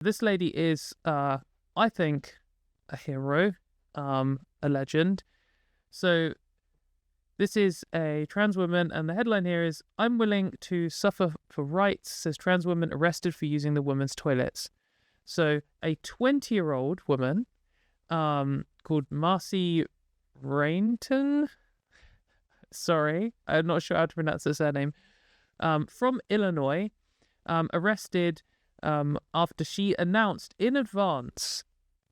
This lady is, I think, a hero, a legend. So this is a trans woman, and the headline here is, "I'm willing to suffer for rights," says trans woman arrested for using the women's toilets. So a 20-year-old woman called Marcy Rheintgen, sorry, I'm not sure how to pronounce her surname, from Illinois, arrested after she announced in advance,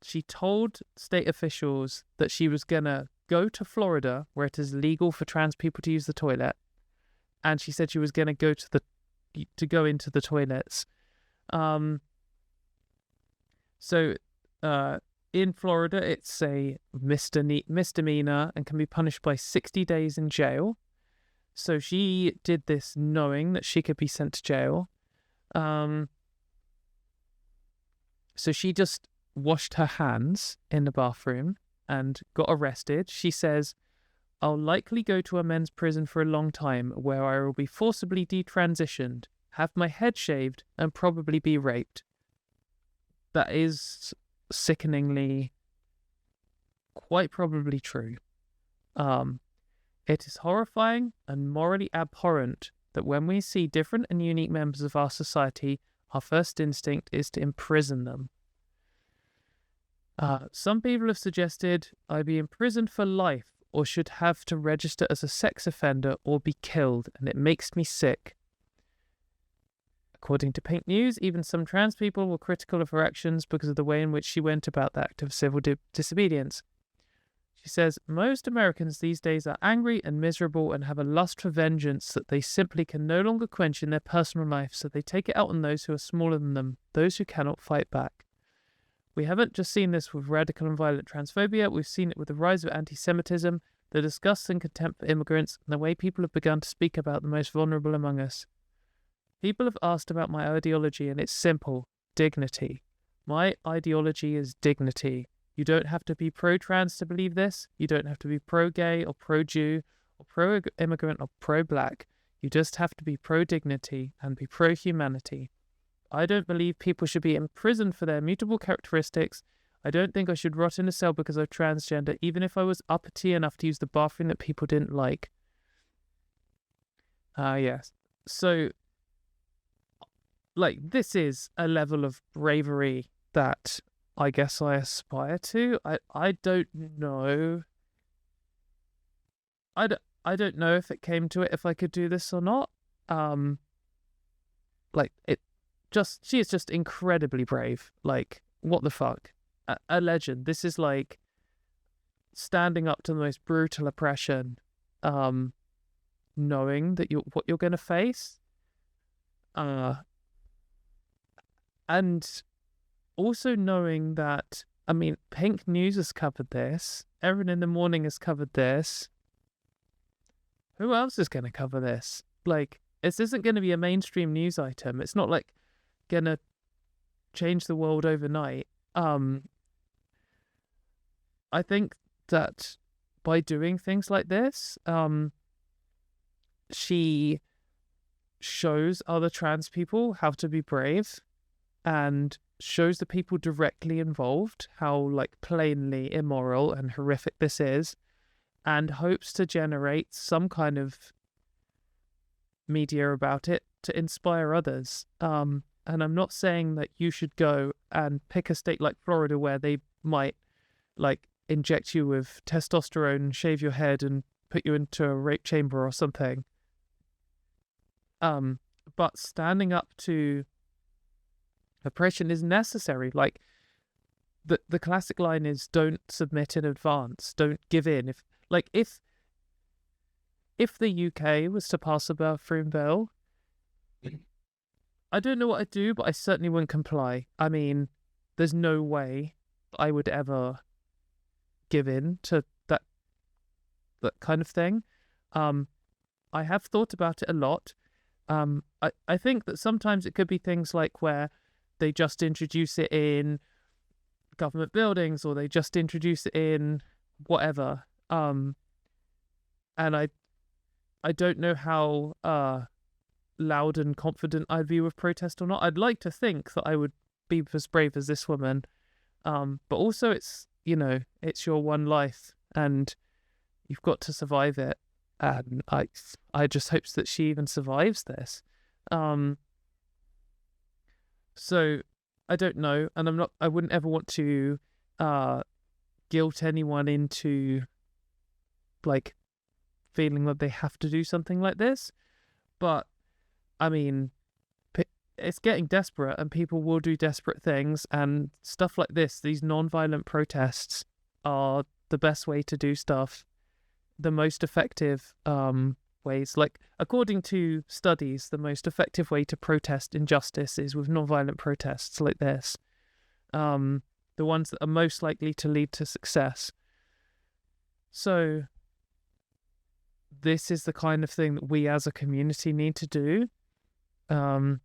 she told state officials that she was going to go to Florida, where it is legal for trans people to use the toilet, and she said she was going to go go into the toilets. In Florida, it's a misdemeanor and can be punished by 60 days in jail. So she did this knowing that she could be sent to jail. So she just washed her hands in the bathroom and got arrested. She says, "I'll likely go to a men's prison for a long time where I will be forcibly detransitioned, have my head shaved, and probably be raped." That is sickeningly, quite probably true. It is horrifying and morally abhorrent that when we see different and unique members of our society, our first instinct is to imprison them. Some people have suggested I be imprisoned for life or should have to register as a sex offender or be killed, and it makes me sick. According to Pink News, even some trans people were critical of her actions because of the way in which she went about the act of civil disobedience. She says, "Most Americans these days are angry and miserable and have a lust for vengeance that they simply can no longer quench in their personal life, so they take it out on those who are smaller than them, those who cannot fight back." We haven't just seen this with radical and violent transphobia, we've seen it with the rise of anti-Semitism, the disgust and contempt for immigrants, and the way people have begun to speak about the most vulnerable among us. People have asked about my ideology, and it's simple: dignity. My ideology is dignity. You don't have to be pro-trans to believe this. You don't have to be pro-gay or pro-Jew or pro-immigrant or pro-black. You just have to be pro-dignity and be pro-humanity. I don't believe people should be imprisoned for their mutable characteristics. I don't think I should rot in a cell because I'm transgender, even if I was uppity enough to use the bathroom that people didn't like. Yes. So, this is a level of bravery that I guess I aspire to. I don't know. I don't know if it came to it, if I could do this or not. She is just incredibly brave. What the fuck? A legend. This is standing up to the most brutal oppression, knowing that what you're going to face. And also knowing that, Pink News has covered this. Everyone in the Morning has covered this. Who else is going to cover this? This isn't going to be a mainstream news item. It's not going to change the world overnight. I think that by doing things like this, she shows other trans people how to be brave, and shows the people directly involved how plainly immoral and horrific this is, and hopes to generate some kind of media about it to inspire others. And I'm not saying that you should go and pick a state like Florida where they might inject you with testosterone, shave your head, and put you into a rape chamber or something. But standing up to oppression is necessary. The classic line is, don't submit in advance, don't give in. If the UK was to pass a bathroom bill, I don't know what I'd do, but I certainly wouldn't comply. There's no way I would ever give in to that kind of thing. I have thought about it a lot. I think that sometimes it could be things where they just introduce it in government buildings, or they just introduce it in whatever. And I don't know how loud and confident I'd be with protest or not. I'd like to think that I would be as brave as this woman. But also it's, it's your one life and you've got to survive it. And I just hope that she even survives this. So I don't know, and I wouldn't ever want to guilt anyone into like feeling that they have to do something like this. But I mean, it's getting desperate, and people will do desperate things, and stuff like this, these non-violent protests are the best way to do stuff, the most effective ways. Like, according to studies, the most effective way to protest injustice is with non-violent protests like this. The ones that are most likely to lead to success. So this is the kind of thing that we as a community need to do. But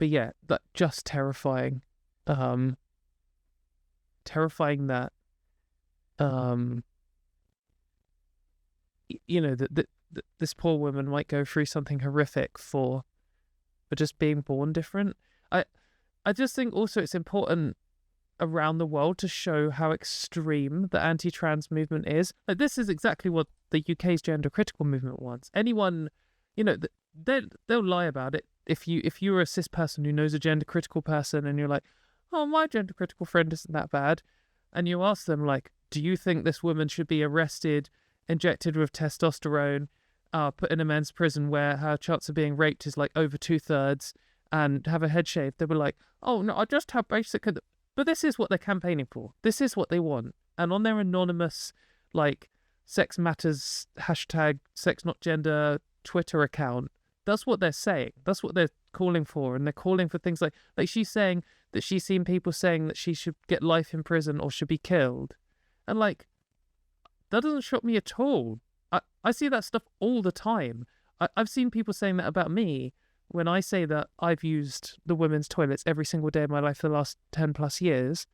yeah, that just terrifying. Terrifying that that this poor woman might go through something horrific for just being born different. I just think also it's important around the world to show how extreme the anti-trans movement is. Like, this is exactly what the UK's gender critical movement wants. Anyone, they'll lie about it. If you're a cis person who knows a gender critical person and you're like, oh, my gender critical friend isn't that bad, and you ask them, like, do you think this woman should be arrested, injected with testosterone, put in a men's prison where her chance of being raped is like over 2/3, and have a head shave? They were like, oh no, I just have basic. But this is what they're campaigning for. This is what they want. And on their anonymous, like, sex matters hashtag sex not gender Twitter account, that's what they're saying. That's what they're calling for. And they're calling for things like she's saying that she's seen people saying that she should get life in prison or should be killed. And like, that doesn't shock me at all. I see that stuff all the time. I've seen people saying that about me when I say that I've used the women's toilets every single day of my life for the last 10 plus years.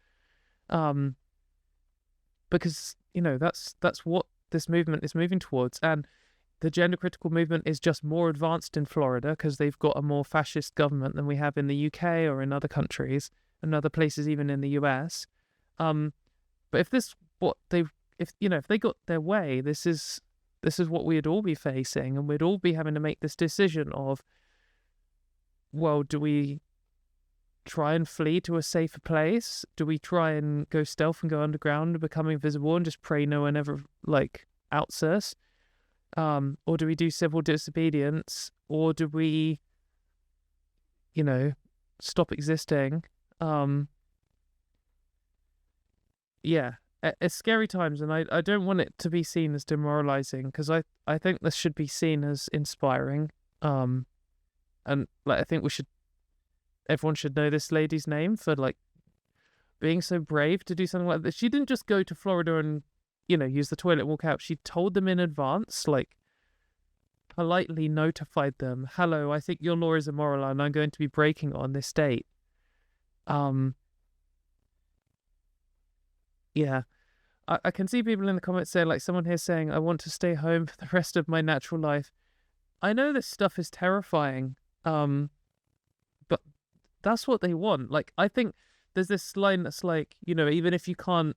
Because, that's what this movement is moving towards. And the gender critical movement is just more advanced in Florida because they've got a more fascist government than we have in the UK or in other countries and other places, even in the US. But if they got their way, this is what we'd all be facing, and we'd all be having to make this decision of, well, do we try and flee to a safer place? Do we try and go stealth and go underground and become invisible and just pray no one ever outs us? Or do we do civil disobedience? Or do we, stop existing? Yeah, it's scary times, and I don't want it to be seen as demoralizing, because I think this should be seen as inspiring. And I think everyone should know this lady's name for being so brave to do something like this. She didn't just go to Florida and use the toilet and walk out. She told them in advance, politely notified them, hello, I think your law is immoral and I'm going to be breaking on this date. Yeah. I can see people in the comments saying, someone here saying, I want to stay home for the rest of my natural life. I know this stuff is terrifying, but that's what they want. I think there's this line that's even if you can't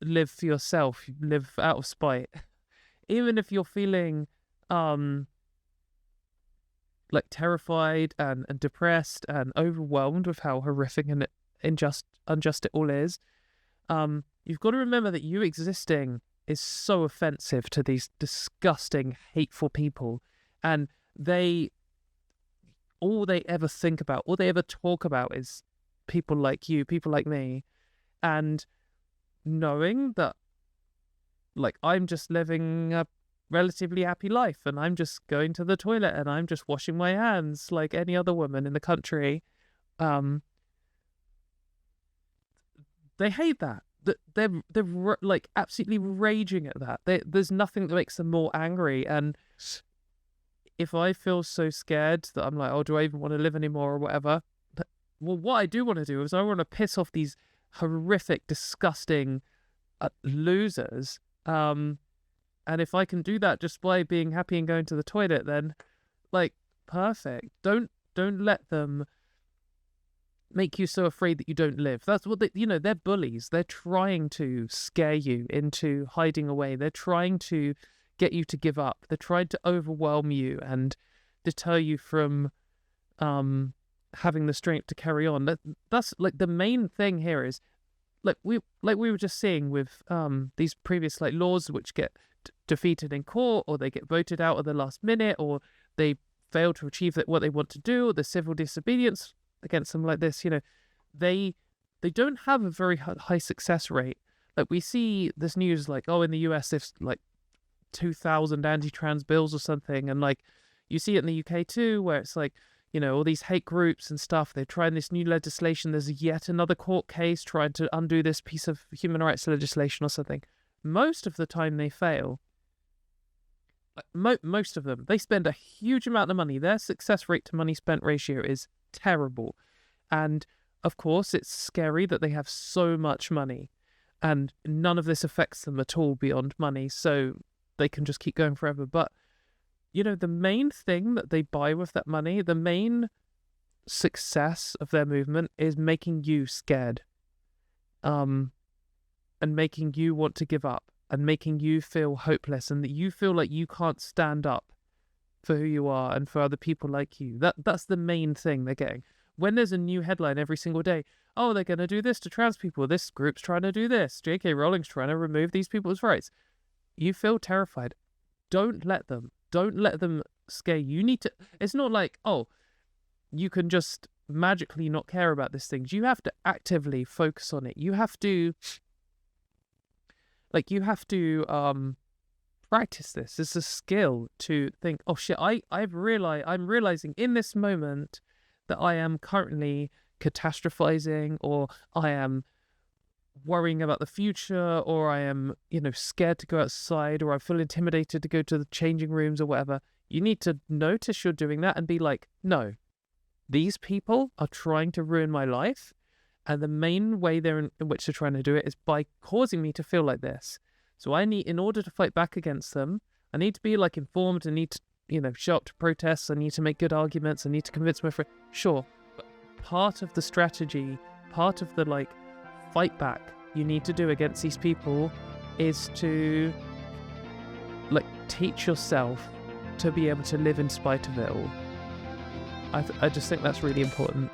live for yourself, you live out of spite. Even if you're feeling terrified and depressed and overwhelmed with how horrific and unjust it all is, you've got to remember that you existing is so offensive to these disgusting, hateful people, and all they ever think about, all they ever talk about is people like you, people like me. And knowing that I'm just living a relatively happy life, and I'm just going to the toilet and I'm just washing my hands like any other woman in the country, they hate that. They're absolutely raging at that. There's nothing that makes them more angry. And if I feel so scared that I'm oh, do I even want to live anymore or whatever? Well, what I do want to do is I want to piss off these horrific, disgusting losers. And if I can do that just by being happy and going to the toilet, then perfect. Don't let them make you so afraid that you don't live. That's what they're bullies. They're trying to scare you into hiding away. They're trying to get you to give up. They're trying to overwhelm you and deter you from having the strength to carry on. That's like the main thing here is like we were just seeing with these previous like laws which get defeated in court, or they get voted out at the last minute, or they fail to achieve what they want to do, or the civil disobedience against them like this, they don't have a very high success rate. Like we see this news like, oh, in the US there's like 2,000 anti-trans bills or something, and like you see it in the UK too, where it's like, all these hate groups and stuff, they're trying this new legislation, there's yet another court case trying to undo this piece of human rights legislation or something. Most of the time they fail. Most of them, they spend a huge amount of money. Their success rate to money spent ratio is terrible. And of course it's scary that they have so much money and none of this affects them at all beyond money, so they can just keep going forever. But the main thing that they buy with that money, the main success of their movement is making you scared, and making you want to give up, and making you feel hopeless, and that you feel like you can't stand up for who you are and for other people like you. That's the main thing they're getting. When there's a new headline every single day, oh, they're going to do this to trans people, this group's trying to do this, J.K. Rowling's trying to remove these people's rights, you feel terrified. Don't let them scare you. You need to, it's not like, oh, you can just magically not care about these things. You have to actively focus on it. You have to practice this. It's a skill to think, oh shit, I'm realizing in this moment that I am currently catastrophizing, or I am worrying about the future, or I am, scared to go outside, or I feel intimidated to go to the changing rooms or whatever. You need to notice you're doing that and be like, no, these people are trying to ruin my life. And the main way in which they're trying to do it is by causing me to feel like this. So in order to fight back against them, I need to be like informed. I need to, show up to protests. I need to make good arguments. I need to convince my friend. Sure. But part of the strategy, part of the like fight back you need to do against these people is to like teach yourself to be able to live in spite of it all. I just think that's really important.